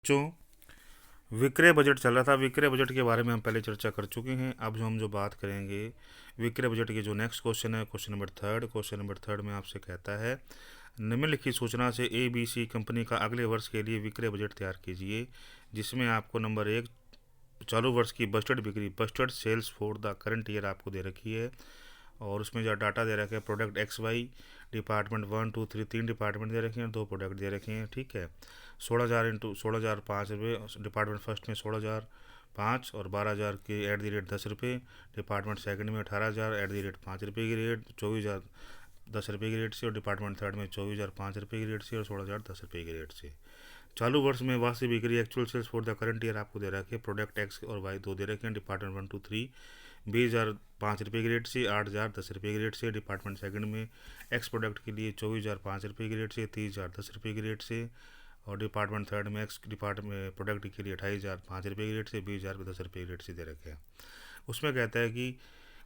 जो विक्रय बजट चल रहा था, विक्रय बजट के बारे में हम पहले चर्चा कर चुके हैं। अब जो बात करेंगे विक्रय बजट के जो नेक्स्ट क्वेश्चन है, क्वेश्चन नंबर थर्ड में आपसे कहता है निम्नलिखित सूचना से ए बी सी कंपनी का अगले वर्ष के लिए विक्रय बजट तैयार कीजिए, जिसमें आपको नंबर एक चालू वर्ष की budgeted sales for the current year आपको दे रखी है, और उसमें जो डाटा दे रखा है प्रोडक्ट एक्स वाई डिपार्टमेंट 1 2 3 तीन डिपार्टमेंट दे रखे हैं, दो प्रोडक्ट दे रखे हैं। ठीक है, 16,000 इंटू 16,005 डिपार्टमेंट फर्स्ट में 16,005 और 12,000 के @10 रुपये। डिपार्टमेंट सेकंड में 18,000 @5 रुपये की रेट, 24,000 10 रुपये की रेट से, और डिपार्टमेंट थर्ड में 24,005 रुपये की रेट से और 16,010 रुपये की रेट से। चालू वर्ष में वार्षिक बिक्री actual sales for the current year आपको दे रखे हैं, प्रोडक्ट एक्स और वाई दो दे रखे हैं। डिपार्टमेंट 1 2 3 20,005 रुपये की रेट से, 8,010 रुपये की रेट से। डिपार्टमेंट सेकंड में एक्स प्रोडक्ट के लिए 24,005 रुपये की रेट से, 30,010 रुपये की रेट से, और डिपार्टमेंट थर्ड में एक्स डिपार्टमेंट प्रोडक्ट के लिए 28,005 रुपये की रेट से, 20,010 रुपये की रेट से दे रखे हैं। उसमें कहता है कि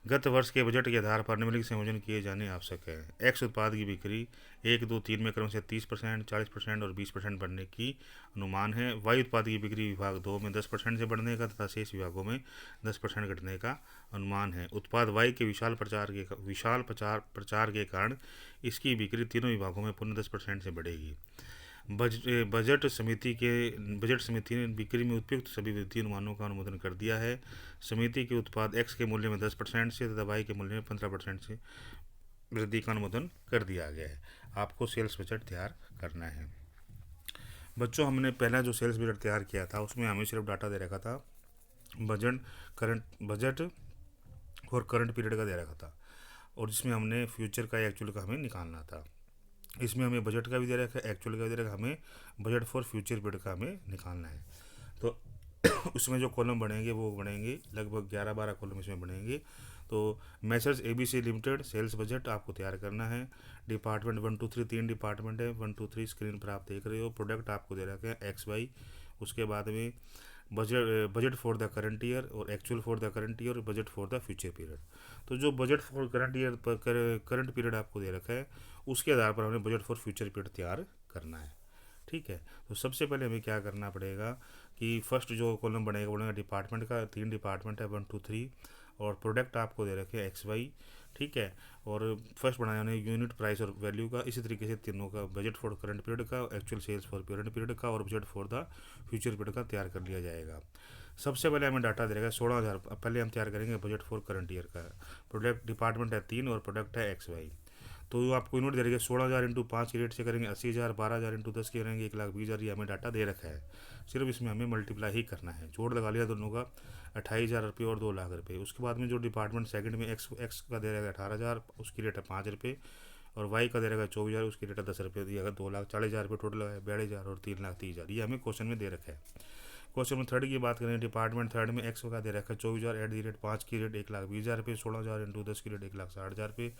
गत वर्ष के बजट के आधार पर निम्नलिखित संयोजन किए जाने आवश्यक है। एक्स उत्पाद की बिक्री 1 2 3 में क्रम से 30%, 40% और 20% बढ़ने की अनुमान है। वाई उत्पाद की बिक्री विभाग 2 में 10% से बढ़ने का तथा शेष विभागों में 10% घटने का अनुमान है। उत्पाद वाई के विशाल प्रचार के कारण इसकी बिक्री तीनों विभागों में पुनः 10% से बढ़ेगी। बजट समिति ने बिक्री में उपयुक्त सभी वृद्धि अनुमानों का अनुमोदन कर दिया है। समिति के उत्पाद एक्स के मूल्य में 10% से तथा वाई के मूल्य में 15% से वृद्धि का अनुमोदन कर दिया गया है। आपको सेल्स बजट तैयार करना है। बच्चों, हमने पहला जो सेल्स बजट तैयार किया था उसमें हमें सिर्फ डाटा दे रखा था बजट और करंट पीरियड का दे रखा था, और जिसमें हमने फ्यूचर का एक्चुअल का हमें निकालना था। इसमें हमें बजट का भी दे रखा है, एक्चुअल का भी दे रखा है, हमें बजट फॉर फ्यूचर पीरियड का हमें निकालना है। तो उसमें जो कॉलम बनेंगे वो बनेंगे लगभग 11-12 कॉलम इसमें बनेंगे। तो Messrs ABC limited sales budget आपको तैयार करना है। डिपार्टमेंट 1 2 3 तीन डिपार्टमेंट है, 1 2 3 स्क्रीन पर आप देख रहे हो। प्रोडक्ट आपको दे रखे हैं एक्स वाई। उसके बाद में budget for the current year और actual for the current year और budget for the future period. तो जो बजट फॉर करंट ईयर पर करंट पीरियड आपको दे रखा है उसके आधार पर हमें बजट फॉर फ्यूचर पीरियड तैयार करना है। ठीक है, तो सबसे पहले हमें क्या करना पड़ेगा कि फर्स्ट जो कॉलम बनेगा डिपार्टमेंट का, तीन डिपार्टमेंट है 1 2 3, और प्रोडक्ट आपको दे रखे हैं एक्स वाई। ठीक है, और फर्स्ट बनाया उन्हें यूनिट प्राइस और वैल्यू का। इसी तरीके से तीनों का बजट फॉर करंट पीरियड का, actual sales for current period का और budget for the future period का तैयार कर लिया जाएगा। सबसे पहले हमें डाटा दे रहेगा 16,000। पहले हम तैयार करेंगे बजट फॉर करंट ईयर का। प्रोडक्ट डिपार्टमेंट है 3 और प्रोडक्ट है एक्स वाई। तो आपको यूनिट दे रही है 16,000 इंटू 5 की रेट से करेंगे 80,000, 12,000 इंटू 10 के करेंगे 1,20,000। ये हमें डाटा दे रखा है, सिर्फ इसमें हमें मल्टीप्लाई ही करना है। जोड़ लगा लिया दोनों का, 28,000 रुपये और 2,00,000 रुपये। उसके बाद में जो डिपार्टमेंट सेकंड में एक्स का दे रहेगा 18,000, उसकी रेट है 5 रुपये, और वाई का दे रहेगा 24,000, उसकी रेट है 10 रुपये दिया गया। 2,40,000 रुपये टोटल है, 42,000 और 3,30,000। ये हमें क्वेश्चन में दे रखा है। क्वेश्चन में थर्ड की बात करें, डिपार्टमेंट थर्ड में एक्स का दे रखा है 24,000 @ 5 की रेट 1,20,000 रुपये, 16,000 इंटू 10 की रेट 1,60,000 रुपये।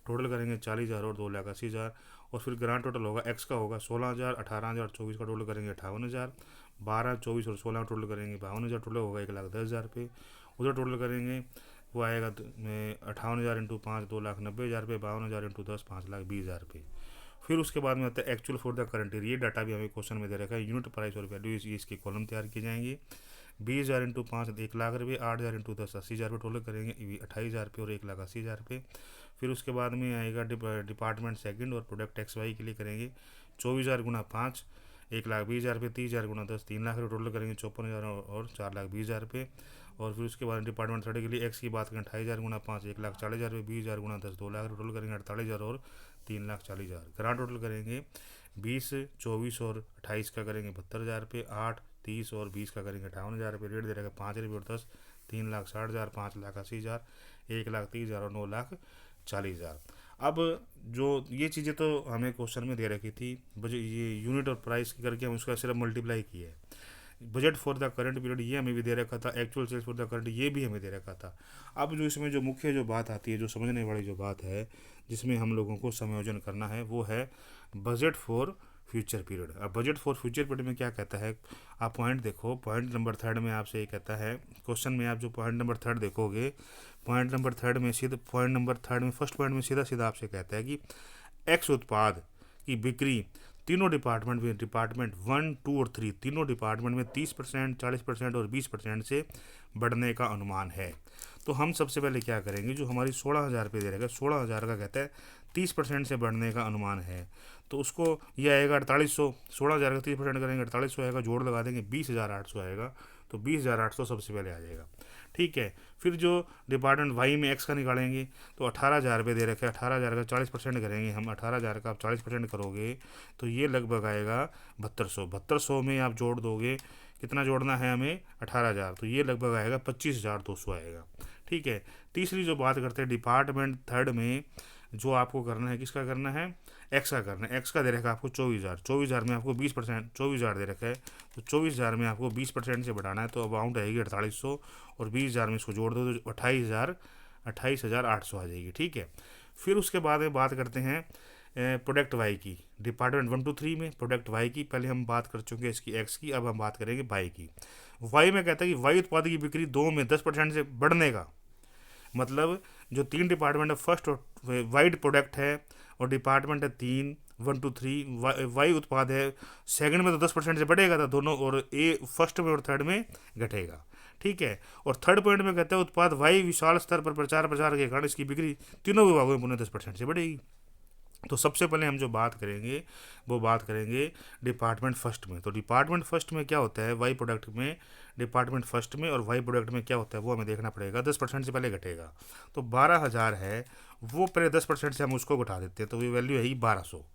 टोटल करेंगे 40,000 और 2,80,000, और फिर ग्रांड टोटल होगा एक्स का होगा 16,000, 18,000, 24 का टोटल करेंगे 58,000, 12, 24 और 16 टोटल करेंगे 52,000, टोटल होगा 1,10,000 रुपये। उधर टोटल करेंगे वो आएगा 58,000 इंटू 5 2,90,000 रुपये, 52,000 इंटू 10 5,20,000 रुपये। फिर उसके बाद में आता है actual for the current year. ये डाटा भी हमें क्वेश्चन में दे रखा है। यूनिट प्राइस और वैल्यू इसके कॉलम तैयार किए जाएंगे। 20,000 इंटू 5 1,00,000 रुपये, 8,000 इंटू 10 80,000 रुपये टोटल करेंगे 28,000 रुपये और 1,80,000 रुपये। फिर उसके बाद में आएगा डिपार्टमेंट सेकंड और प्रोडक्ट एक्स वाई के लिए करेंगे 24,000 गुना 5 1,20,000 रुपये, 30,000 गुना 10 3,00,000 रुपये टोटल करेंगे 54,000 और 4,20,000 रुपये। और फिर उसके बाद डिपार्टमेंट थर्ड के लिए एक्स की बात करें 28,000 गुना 5 1,40,000 रुपये, 20,000 गुना 10 2,00,000 रुपये टोटल करेंगे 48,000 और 3,40,000। ग्रांड टोटल करेंगे 20 24 और 28 का करेंगे 72,000 रुपये, 8 30 और 20 का करेंगे 58,000 रुपये। रेट दे रहेगा 5 रुपये और 10 3,60,000, 5,80,000, 1,30,000 और 9,40,000। अब जो ये चीज़ें तो हमें क्वेश्चन में दे रखी थी, ये यूनिट और प्राइस करके हम उसका सिर्फ मल्टीप्लाई किया है। Budget for the current period ये हमें भी दे रखा था, actual sales for the current ये भी हमें दे रखा था। अब जो इसमें जो मुख्य जो बात आती है, जो समझने वाली जो बात है, जिसमें हम लोगों को समायोजन करना है, वो है बजट फॉर फ्यूचर पीरियड। अब बजट फॉर फ्यूचर पीरियड में क्या कहता है, आप पॉइंट देखो, पॉइंट नंबर थर्ड में आपसे ये कहता है क्वेश्चन में। आप जो पॉइंट नंबर थर्ड देखोगे, पॉइंट नंबर थर्ड में फर्स्ट पॉइंट में सीधा सीधा आपसे कहता है कि एक्स उत्पाद की बिक्री तीनों डिपार्टमेंट में, डिपार्टमेंट 1, 2 और 3 तीनों डिपार्टमेंट में 30%, 40% और 20% से बढ़ने का अनुमान है। तो हम सबसे पहले क्या करेंगे, जो हमारी 16,000 पे दे रहेगा, 16,000 का कहता है 30% से बढ़ने का अनुमान है, तो उसको ये आएगा 4800। 16,000 का 30% करेंगे 4800 आएगा, जोड़ लगा देंगे 20,800 आएगा, तो 20,800 सबसे पहले आ जाएगा। ठीक है, फिर जो डिपार्टमेंट वाई में एक्स का निकालेंगे, तो 18,000 रुपये दे रखे, 18,000 का 40% करेंगे हम, 18,000 का आप 40% करोगे तो ये लगभग आएगा 7200। 7200 में आप जोड़ दोगे, कितना जोड़ना है हमें, 18,000, तो ये लगभग आएगा 25,200 आएगा। ठीक है, तीसरी जो बात करते हैं डिपार्टमेंट थर्ड में, जो आपको करना है, किसका करना है, एक्स का करना है। एक्स का दे रखा है आपको 24,000, 24,000 में आपको 20%, 24,000 दे रखा है, तो 24,000 में आपको 20% से बढ़ाना है, तो अमाउंट आएगी 4800, और 20,000 में इसको जोड़ दो तो 28,800 आ जाएगी। ठीक है, फिर उसके बाद में बात करते हैं प्रोडक्ट वाई की। डिपार्टमेंट 1 to 3 में प्रोडक्ट वाई की पहले हम बात कर चुके हैं इसकी एक्स की, अब हम बात करेंगे वाई की। वाई में कहता है कि वाई उत्पाद की बिक्री 2 में 10% से बढ़ने का, मतलब जो 3 डिपार्टमेंट है, फर्स्ट वाइड प्रोडक्ट है और डिपार्टमेंट है 3, 1 to 3 वाई उत्पाद है, सेकंड में तो 10% से बढ़ेगा था दोनों, और ए फर्स्ट में और थर्ड में घटेगा। ठीक है, और थर्ड पॉइंट में कहते हैं उत्पाद वाई विशाल स्तर पर प्रचार प्रसार के कारण इसकी बिक्री तीनों विभागों में पुनः 10% से बढ़ेगी। तो सबसे पहले हम जो बात करेंगे वो बात करेंगे डिपार्टमेंट फर्स्ट में। तो डिपार्टमेंट फर्स्ट में क्या होता है, वाई प्रोडक्ट में, डिपार्टमेंट फर्स्ट में और वाई प्रोडक्ट में क्या होता है वो हमें देखना पड़ेगा। 10% से पहले घटेगा, तो 12,000 है, वो पहले 10% से हम उसको घटा देते हैं, तो वो वैल्यू है 1200।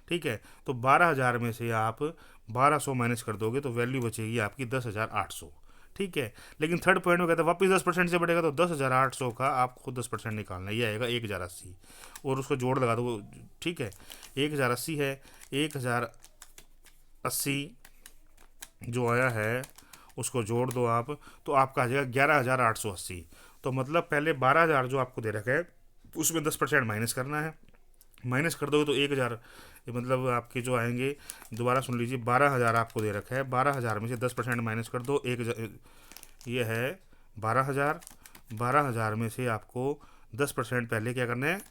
ठीक है, तो 12,000 में से आप 1200 माइनस कर दोगे तो वैल्यू बचेगी आपकी 10,800। ठीक है, लेकिन थर्ड पॉइंट में कहता है वापस 10% से बढ़ेगा, तो 10,800 का आपको 10% निकालना है, ये आएगा 1,080, और उसको जोड़ लगा दो। ठीक है, 1,080 है, 1,080 जो आया है उसको जोड़ दो आप, तो आपका आ जाएगा 11,880। तो मतलब पहले 12,000 जो आपको दे रखा है उसमें 10% माइनस करना है, माइनस कर दोगे तो 1,000, मतलब आपके जो आएंगे, दोबारा सुन लीजिए, 12,000 आपको दे रखा है, 12,000 में से 10% माइनस कर दो, ये है 12,000, 12,000 में से आपको 10% पहले क्या करना है,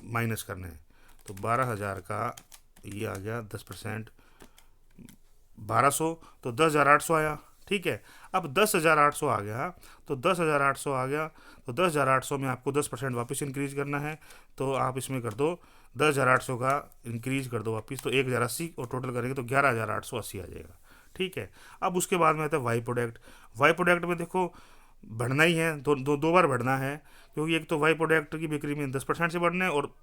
माइनस करना है, तो 12,000 का ये आ गया 10%, 1200, तो 10,800 आया। ठीक है, अब 10,800 आ गया, तो 10,800 आ गया, तो 10,800 में आपको 10% वापस इंक्रीज करना है, तो आप इसमें कर दो 10,800 का इंक्रीज कर दो वापस, तो 1,080, और टोटल करेंगे तो 11,880 आ जाएगा। ठीक है, अब उसके बाद में आता है वाई प्रोडक्ट। वाई प्रोडक्ट में देखो बढ़ना ही है, दो बार बढ़ना है, क्योंकि एक तो वाई प्रोडक्ट की बिक्री में 10% से बढ़ना है, और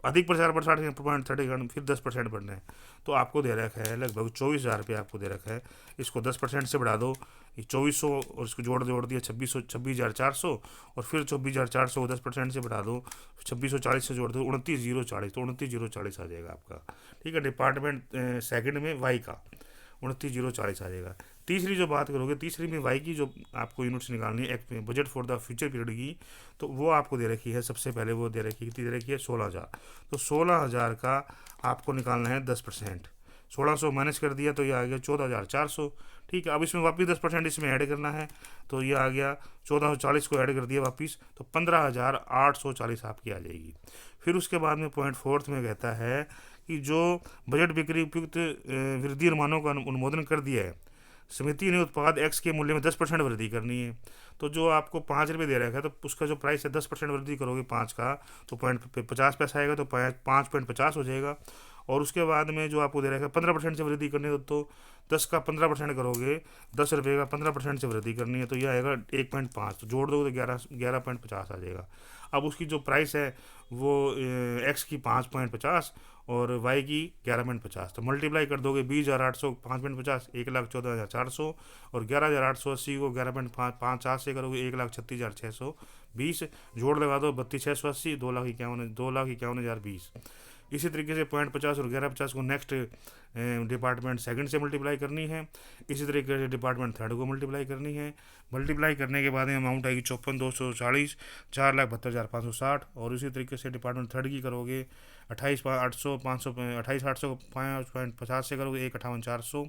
अधिक प्रचार प्रसार के पॉइंट 30 फिर 10% बढ़ना है, तो आपको दे रखा है लगभग 24,000 रुपये आपको दे रखा है। इसको 10% से बढ़ा दो, ये 2400, और इसको जोड़ दिया 26,400, और फिर 24,400 को 10% से बढ़ा दो, 2640 से जोड़ दो 29,040, तो 29,040 आ जाएगा आपका। ठीक है, डिपार्टमेंट सेकंड में वाई का 29,040 आ जाएगा। तीसरी जो बात करोगे, तीसरी में वाई की जो आपको यूनिट्स निकालनी है एक्ट में, budget for the future period की, तो वो आपको दे रखी है, सबसे पहले वो दे रखी है 16,000। तो 16,000 का आपको निकालना है 10%, 1600 माइनस कर दिया तो ये आ गया 14,400। ठीक है, अब इसमें वापस 10% इसमें ऐड करना है, तो ये आ गया 1440 को ऐड कर दिया वापस, तो 15,840 आपकी आ जाएगी। फिर उसके बाद में पॉइंट फोर्थ में कहता है कि जो बजट बिक्री उपयुक्त वृद्धि अनुमानों का अनुमोदन कर दिया है, समिति ने उत्पाद एक्स के मूल्य में 10% वृद्धि करनी है। तो जो आपको 5 रुपये दे रखा है, तो उसका जो प्राइस है 10% वृद्धि करोगे 5 का, तो 50 आएगा, तो 5.50 हो जाएगा। और उसके बाद में जो आपको दे रखा है 15% से वृद्धि करनी है, तो 10 का 15% करोगे, 10 रुपये का 15% से वृद्धि करनी है, तो यह आएगा 1.5, तो जोड़ दोगे तो 11.50 आ जाएगा। अब उसकी जो प्राइस है वो एक्स की 5.50 और वाई की 11.50, तो मल्टीप्लाई कर दोगे 20,800 5.50 1,14,400, और 11,880 को 11.50 से करोगे 1,36,620, जोड़ लगा दो 32,680, 2,51,020। इसी तरीके से 0.50 और 11.50 को नेक्स्ट डिपार्टमेंट सेकंड से मल्टीप्लाई करनी है, इसी तरीके से डिपार्टमेंट थर्ड को मल्टीप्लाई करनी है। मल्टीप्लाई करने के बाद में अमाउंट आएगी 54,240, 4,72,560, और इसी तरीके से डिपार्टमेंट थर्ड की करोगे 28,800 28,800 को 5.50 से करोगे 1,58,400,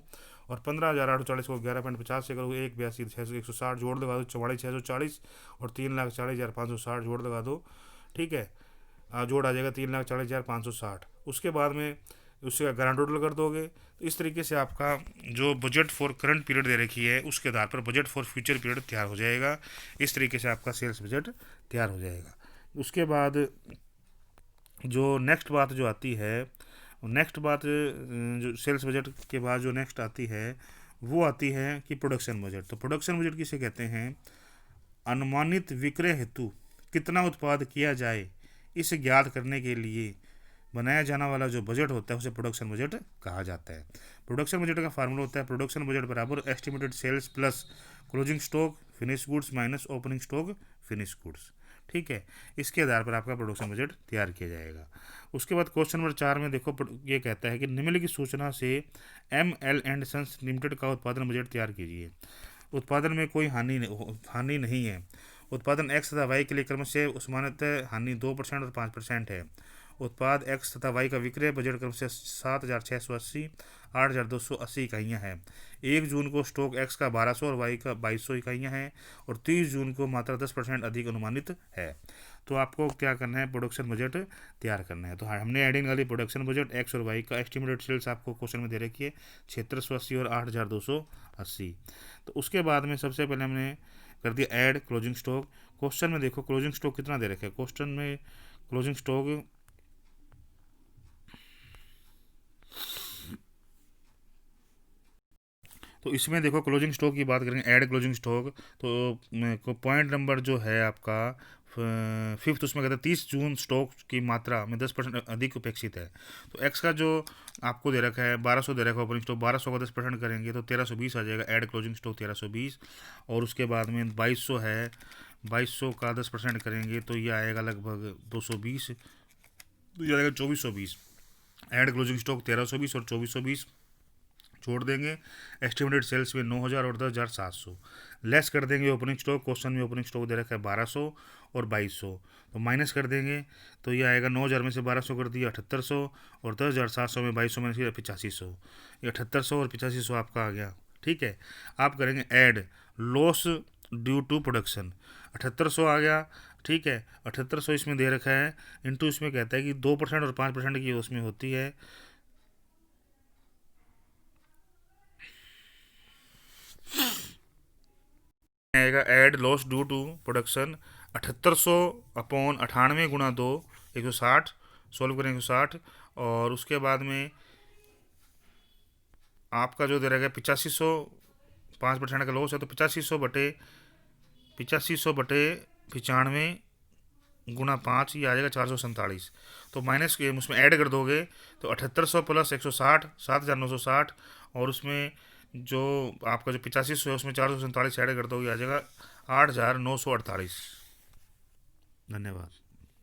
और 15,840 को 11.50 से करोगे 1,82,160, जोड़ लगा दो 44,640, और 3,40,560 जोड़ लगा दो। ठीक है, जोड़ आ जाएगा 3,40,560। उसके बाद में उसका ग्रांड टोटल कर दोगे, तो इस तरीके से आपका जो बजट फॉर करंट पीरियड दे रखी है उसके आधार पर बजट फॉर फ्यूचर पीरियड तैयार हो जाएगा। इस तरीके से आपका सेल्स बजट तैयार हो जाएगा। उसके बाद जो नेक्स्ट बात जो आती है, नेक्स्ट बात जो सेल्स बजट के बाद जो नेक्स्ट आती है वो आती है कि प्रोडक्शन बजट। तो प्रोडक्शन बजट किसे कहते हैं? अनुमानित विक्रय हेतु कितना उत्पाद किया जाए इसे ज्ञात करने के लिए बनाया जाने वाला जो बजट होता है उसे प्रोडक्शन बजट कहा जाता है। प्रोडक्शन बजट का फार्मूला होता है प्रोडक्शन बजट बराबर estimated sales plus closing stock finish goods minus opening stock finish goods. ठीक है, इसके आधार पर आपका प्रोडक्शन बजट तैयार किया जाएगा। उसके बाद क्वेश्चन नंबर 4 में देखो, ये कहता है कि निम्नलिखित सूचना से ML&Sons लिमिटेड का उत्पादन बजट तैयार कीजिए। उत्पादन में कोई हानि नहीं है। उत्पादन एक्स तथा वाई के लिए क्रमशः सामान्यतः हानि 2% और 5% है। उत्पाद एक्स तथा वाई का विक्रय बजट क्रमशः 7,680, 8,280 इकाइयाँ हैं। 1 जून को स्टॉक एक्स का 1200 और वाई का 2200 इकाइयाँ हैं और 30 जून को मात्रा 10% अधिक अनुमानित है। तो आपको क्या करना है? प्रोडक्शन बजट तैयार करना है। तो हमने एडिंग वाली प्रोडक्शन बजट एक्स और वाई का एस्टिमेटेड सेल्स आपको क्वेश्चन में दे रखी है 7680 और 8,280। तो उसके बाद में सबसे पहले हमने कर दिया ऐड क्लोजिंग स्टॉक। क्वेश्चन में देखो क्लोजिंग स्टॉक कितना दे रखा है। क्वेश्चन में क्लोजिंग स्टॉक तो इसमें देखो क्लोजिंग स्टॉक की बात करेंगे, ऐड क्लोजिंग स्टॉक। तो पॉइंट नंबर जो है आपका 5th, उसमें कहते हैं 30 जून स्टॉक की मात्रा में 10% अधिक अपेक्षित है। तो एक्स का जो आपको दे रखा है 1200 दे रखा है ओपनिंग स्टॉक, 1200 का 10% करेंगे तो 1320 आ जाएगा। Add closing stock 1320। और उसके बाद में 2200 है, 2200 का 10% करेंगे तो ये आएगा लगभग 220, तो ये आएगा 2420। ऐड क्लोजिंग स्टॉक 1320 और 2420 छोड़ देंगे। एस्टिमेटेड सेल्स में 9000 और 10,700 लेस कर देंगे ओपनिंग स्टॉक। क्वेश्चन में ओपनिंग स्टॉक दे रखा है 1200 और 2200, तो माइनस कर देंगे तो ये आएगा 9000 में से 1200 कर दिया 7800 और 10,700 में 2200 में से 8500। ये 7800 और 8500 आपका आ गया। ठीक है, आप करेंगे add loss due to production, 7800 आ गया। ठीक है, 7800 इसमें दे रखा है, इंटू इसमें कहता है कि 2% और 5% की उसमें होती है। आएगा add loss due to production 7800 upon 98 गुणा 2 160, सोल्व करें 160। और उसके बाद में आपका जो दे रहेगा 8500, 5% का लॉस है तो 8500 बटे 95 गुणा 5 ये आ जाएगा 447। तो माइनस के उसमें ऐड कर दोगे तो 7800 प्लस 160 7,960 और उसमें जो आपका जो 8500 है उसमें 447 ऐड कर दोगे आ जाएगा 8,948। धन्यवाद।